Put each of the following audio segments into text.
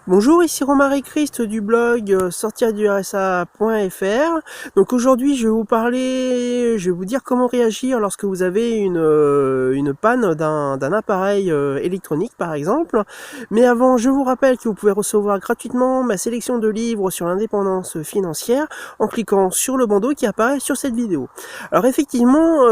Bonjour, ici Romaric Christ du blog sortirdursa.fr. Donc aujourd'hui je vais vous parler, je vais vous dire comment réagir lorsque vous avez une panne d'un appareil électronique par exemple. Mais avant, je vous rappelle que vous pouvez recevoir gratuitement ma sélection de livres sur l'indépendance financière en cliquant sur le bandeau qui apparaît sur cette vidéo. Alors effectivement,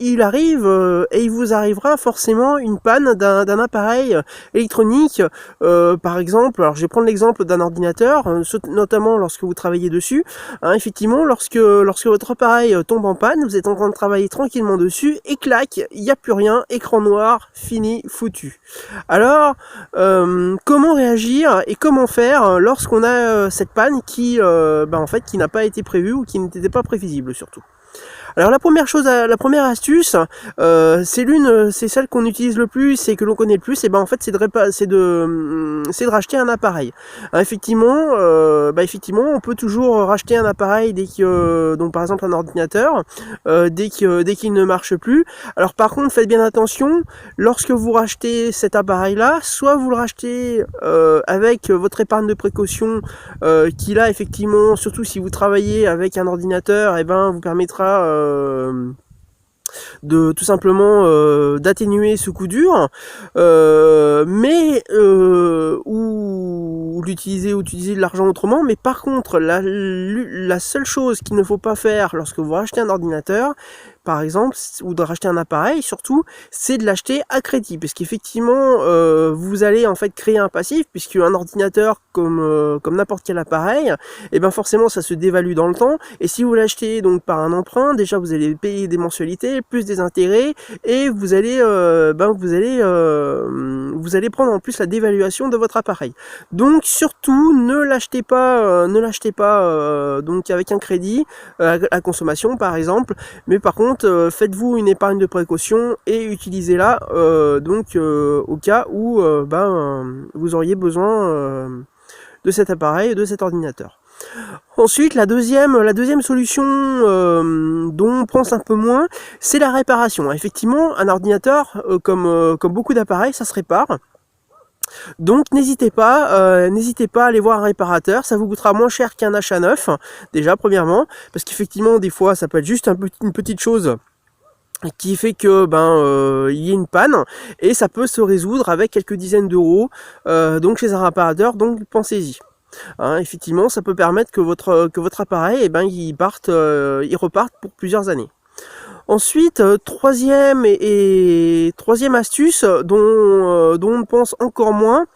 il arrive et il vous arrivera forcément une panne d'un appareil électronique. Par exemple, alors je vais prendre l'exemple d'un ordinateur, notamment lorsque vous travaillez dessus. Effectivement, lorsque votre appareil tombe en panne, vous êtes en train de travailler tranquillement dessus, et clac, il n'y a plus rien, écran noir, fini, foutu. Alors, comment réagir et comment faire lorsqu'on a cette panne qui, en fait, qui n'a pas été prévue ou qui n'était pas prévisible surtout. Alors la première astuce, c'est celle qu'on utilise le plus et que l'on connaît le plus. Et en fait, c'est de racheter un appareil. Effectivement, on peut toujours racheter un appareil donc par exemple un ordinateur, dès qu'il ne marche plus. Alors par contre, faites bien attention lorsque vous rachetez cet appareil-là, soit vous le rachetez avec votre épargne de précaution, qui là effectivement, surtout si vous travaillez avec un ordinateur, vous permettra de tout simplement d'atténuer ce coup dur, ou l'utiliser ou utiliser de l'argent autrement. Mais par contre, la seule chose qu'il ne faut pas faire lorsque vous rachetez un ordinateur, par exemple, ou de racheter un appareil surtout, c'est de l'acheter à crédit, parce qu'effectivement vous allez en fait créer un passif, puisque un ordinateur comme n'importe quel appareil, forcément ça se dévalue dans le temps. Et si vous l'achetez donc par un emprunt, déjà vous allez payer des mensualités plus des intérêts, et vous allez prendre en plus la dévaluation de votre appareil. Donc surtout ne l'achetez pas donc avec un crédit à consommation par exemple. Mais par contre, faites-vous une épargne de précaution et utilisez-la au cas où vous auriez besoin de cet appareil et de cet ordinateur. Ensuite, la deuxième solution dont on pense un peu moins, c'est la réparation. Effectivement, un ordinateur, comme beaucoup d'appareils, ça se répare. Donc n'hésitez pas à aller voir un réparateur, ça vous coûtera moins cher qu'un achat neuf, déjà premièrement, parce qu'effectivement des fois ça peut être juste une petite chose qui fait que il y a une panne, et ça peut se résoudre avec quelques dizaines d'euros donc chez un réparateur. Donc pensez-y. Effectivement, ça peut permettre que votre appareil il reparte pour plusieurs années. Ensuite, troisième astuce dont on pense encore moins,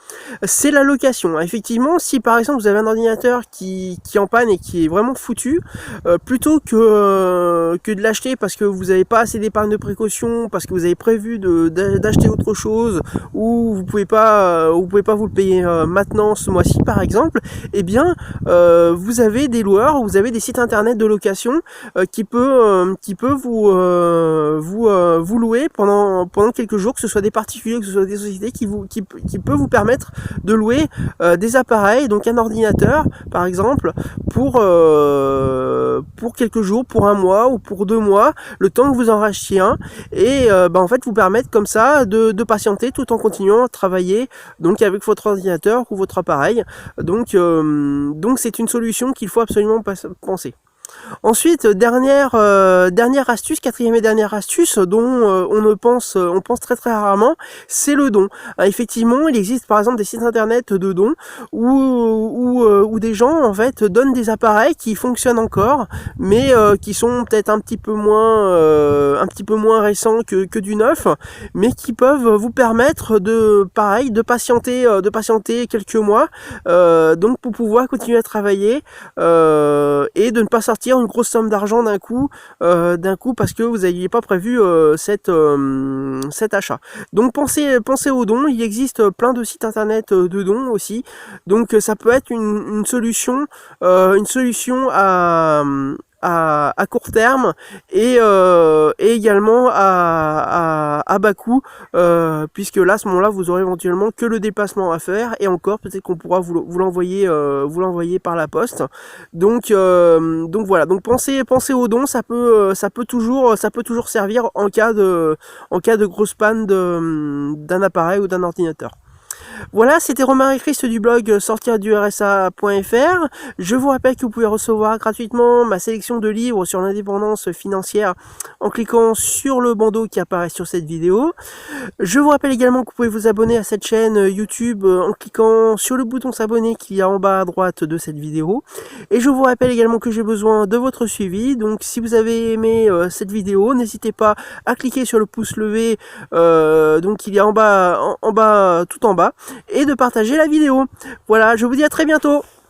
c'est la location. Effectivement, si par exemple vous avez un ordinateur qui est en panne et qui est vraiment foutu, plutôt que de l'acheter parce que vous n'avez pas assez d'épargne de précaution, parce que vous avez prévu d'acheter autre chose, ou vous pouvez pas vous le payer maintenant ce mois-ci par exemple, vous avez des loueurs, vous avez des sites internet de location qui peut vous louer pendant quelques jours, que ce soit des particuliers, que ce soit des sociétés, qui peut vous permettre de louer des appareils, donc un ordinateur par exemple, pour quelques jours, pour un mois ou pour 2 mois, le temps que vous en rachetiez un, et en fait vous permettre comme ça de patienter tout en continuant à travailler donc avec votre ordinateur ou votre appareil. Donc c'est une solution qu'il faut absolument penser. Ensuite, dernière astuce, quatrième et dernière astuce dont on pense très très rarement, c'est le don. Effectivement, il existe par exemple des sites internet de dons où des gens en fait donnent des appareils qui fonctionnent encore, mais qui sont peut-être un petit peu moins récents que du neuf, mais qui peuvent vous permettre de patienter quelques mois, donc pour pouvoir continuer à travailler et de ne pas sortir une grosse somme d'argent d'un coup parce que vous n'aviez pas prévu cet achat. Donc pensez aux dons. Il existe plein de sites internet de dons aussi, donc ça peut être une solution à court terme, et également à bas coût, puisque là à ce moment-là vous aurez éventuellement que le déplacement à faire, et encore peut-être qu'on pourra vous l'envoyer par la poste. Donc voilà, donc pensez aux dons, ça peut toujours servir en cas de grosse panne d'un appareil ou d'un ordinateur. Voilà, c'était Romain et Christ du blog sortirdu-rsa.fr. Je vous rappelle que vous pouvez recevoir gratuitement ma sélection de livres sur l'indépendance financière en cliquant sur le bandeau qui apparaît sur cette vidéo. Je vous rappelle également que vous pouvez vous abonner à cette chaîne YouTube en cliquant sur le bouton s'abonner qui est en bas à droite de cette vidéo. Et je vous rappelle également que j'ai besoin de votre suivi. Donc si vous avez aimé cette vidéo, n'hésitez pas à cliquer sur le pouce levé, donc il est en bas, tout en bas, et de partager la vidéo. Voilà, je vous dis à très bientôt.